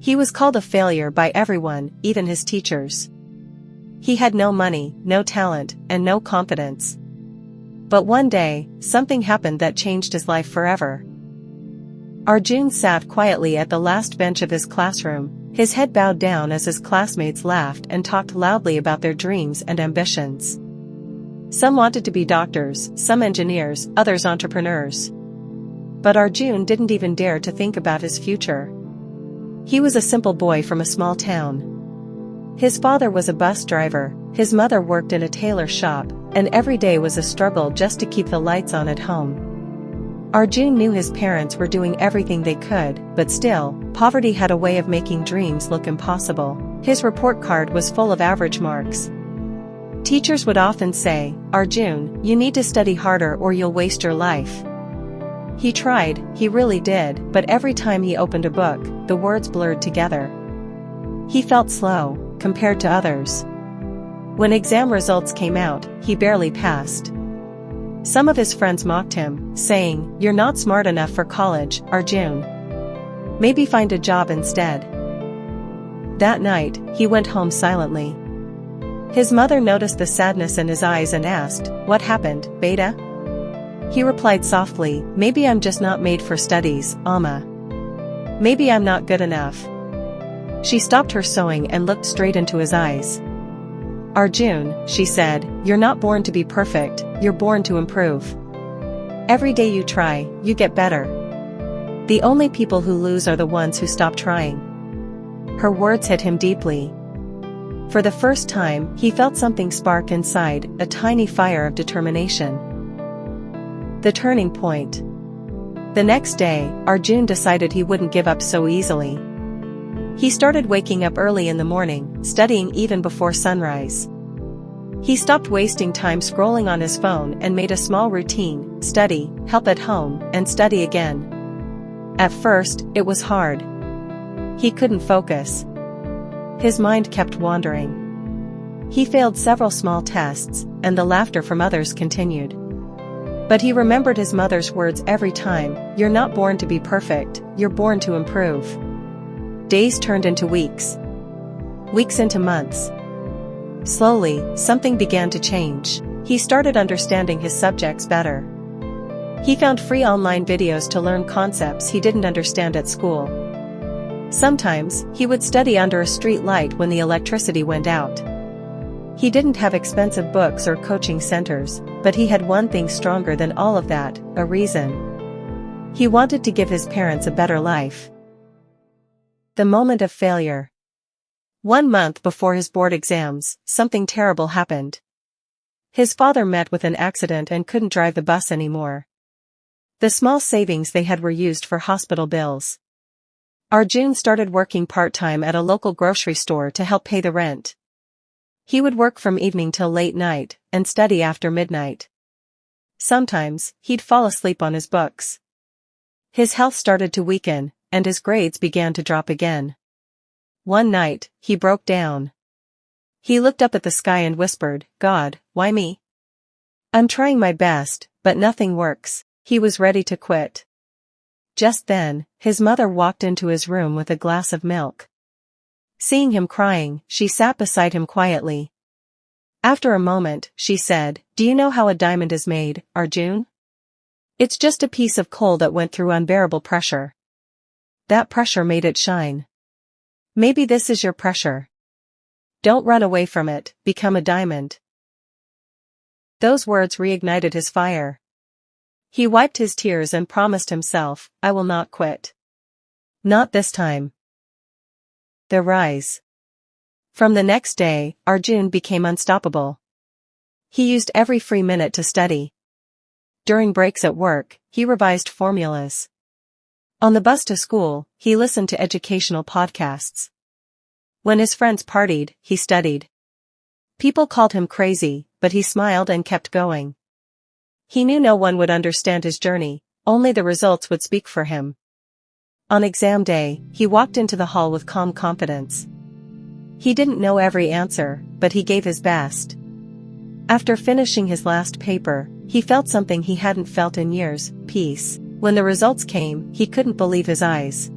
He was called a failure by everyone, even his teachers. He had no money, no talent, and no confidence. But one day, something happened that changed his life forever. Arjun sat quietly at the last bench of his classroom, his head bowed down as his classmates laughed and talked loudly about their dreams and ambitions. Some wanted to be doctors, some engineers, others entrepreneurs. But Arjun didn't even dare to think about his future. He was a simple boy from a small town. His father was a bus driver, his mother worked in a tailor shop, and every day was a struggle just to keep the lights on at home. Arjun knew his parents were doing everything they could, but still, poverty had a way of making dreams look impossible. His report card was full of average marks. Teachers would often say, "Arjun, you need to study harder or you'll waste your life." He tried, he really did, but every time he opened a book, the words blurred together. He felt slow, compared to others. When exam results came out, he barely passed. Some of his friends mocked him, saying, "You're not smart enough for college, Arjun. Maybe find a job instead." That night, he went home silently. His mother noticed the sadness in his eyes and asked, "What happened, Beta?" He replied softly, "Maybe I'm just not made for studies, Amma. Maybe I'm not good enough." She stopped her sewing and looked straight into his eyes. "Arjun," she said, "you're not born to be perfect, you're born to improve. Every day you try, you get better. The only people who lose are the ones who stop trying." Her words hit him deeply. For the first time, he felt something spark inside, a tiny fire of determination. The turning point. The next day, Arjun decided he wouldn't give up so easily. He started waking up early in the morning, studying even before sunrise. He stopped wasting time scrolling on his phone and made a small routine: study, help at home, and study again. At first, it was hard. He couldn't focus. His mind kept wandering. He failed several small tests, and the laughter from others continued. But he remembered his mother's words every time: "You're not born to be perfect, you're born to improve." Days turned into weeks. Weeks into months. Slowly, something began to change. He started understanding his subjects better. He found free online videos to learn concepts he didn't understand at school. Sometimes, he would study under a street light when the electricity went out. He didn't have expensive books or coaching centers, but he had one thing stronger than all of that: a reason. He wanted to give his parents a better life. The moment of failure. 1 month before his board exams, something terrible happened. His father met with an accident and couldn't drive the bus anymore. The small savings they had were used for hospital bills. Arjun started working part-time at a local grocery store to help pay the rent. He would work from evening till late night, and study after midnight. Sometimes, he'd fall asleep on his books. His health started to weaken, and his grades began to drop again. One night, he broke down. He looked up at the sky and whispered, "God, why me? I'm trying my best, but nothing works." He was ready to quit. Just then, his mother walked into his room with a glass of milk. Seeing him crying, she sat beside him quietly. After a moment, she said, "Do you know how a diamond is made, Arjun? It's just a piece of coal that went through unbearable pressure. That pressure made it shine. Maybe this is your pressure. Don't run away from it, become a diamond." Those words reignited his fire. He wiped his tears and promised himself, "I will not quit. Not this time." The rise. From the next day, Arjun became unstoppable. He used every free minute to study. During breaks at work, he revised formulas. On the bus to school, he listened to educational podcasts. When his friends partied, he studied. People called him crazy, but he smiled and kept going. He knew no one would understand his journey, only the results would speak for him. On exam day, he walked into the hall with calm confidence. He didn't know every answer, but he gave his best. After finishing his last paper, he felt something he hadn't felt in years: peace. When the results came, he couldn't believe his eyes.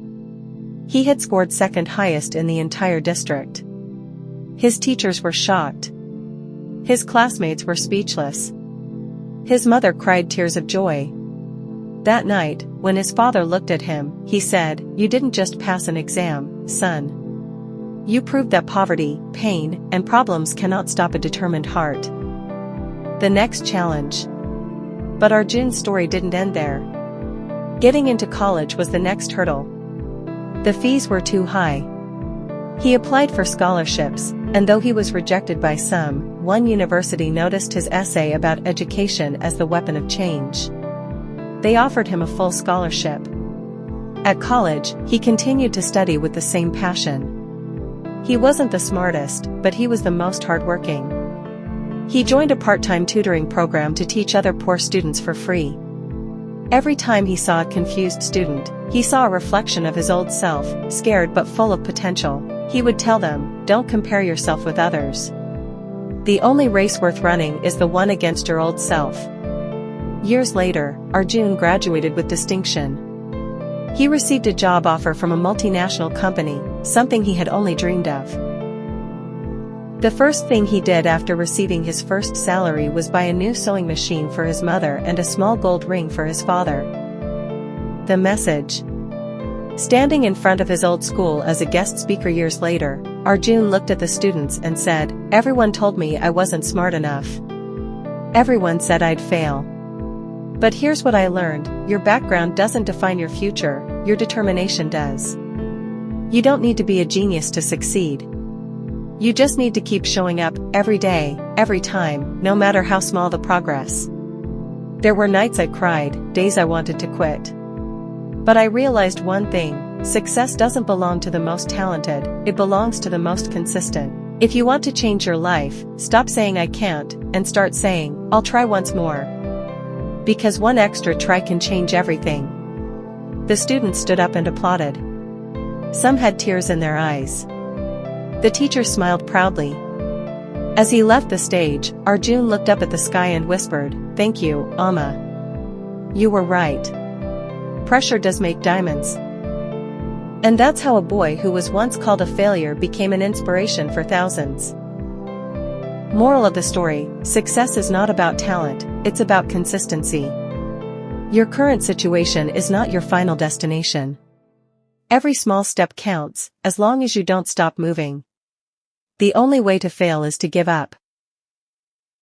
He had scored second highest in the entire district. His teachers were shocked. His classmates were speechless. His mother cried tears of joy. That night, when his father looked at him, he said, "You didn't just pass an exam, son. You proved that poverty, pain, and problems cannot stop a determined heart." The next challenge. But Arjun's story didn't end there. Getting into college was the next hurdle. The fees were too high. He applied for scholarships, and though he was rejected by some, one university noticed his essay about education as the weapon of change. They offered him a full scholarship. At college, he continued to study with the same passion. He wasn't the smartest, but he was the most hardworking. He joined a part-time tutoring program to teach other poor students for free. Every time he saw a confused student, he saw a reflection of his old self, scared but full of potential. He would tell them, "Don't compare yourself with others. The only race worth running is the one against your old self." Years later, Arjun graduated with distinction. He received a job offer from a multinational company, something he had only dreamed of. The first thing he did after receiving his first salary was buy a new sewing machine for his mother and a small gold ring for his father. The message. Standing in front of his old school as a guest speaker years later, Arjun looked at the students and said, "Everyone told me I wasn't smart enough. Everyone said I'd fail. But here's what I learned: your background doesn't define your future, your determination does. You don't need to be a genius to succeed. You just need to keep showing up, every day, every time, no matter how small the progress." There were nights I cried, days I wanted to quit. But I realized one thing: success doesn't belong to the most talented, it belongs to the most consistent. If you want to change your life, stop saying "I can't," and start saying, "I'll try once more." Because one extra try can change everything. The students stood up and applauded. Some had tears in their eyes. The teacher smiled proudly. As he left the stage, Arjun looked up at the sky and whispered, "Thank you, Amma. You were right. Pressure does make diamonds." And that's how a boy who was once called a failure became an inspiration for thousands. Moral of the story: success is not about talent, it's about consistency. Your current situation is not your final destination. Every small step counts, as long as you don't stop moving. The only way to fail is to give up.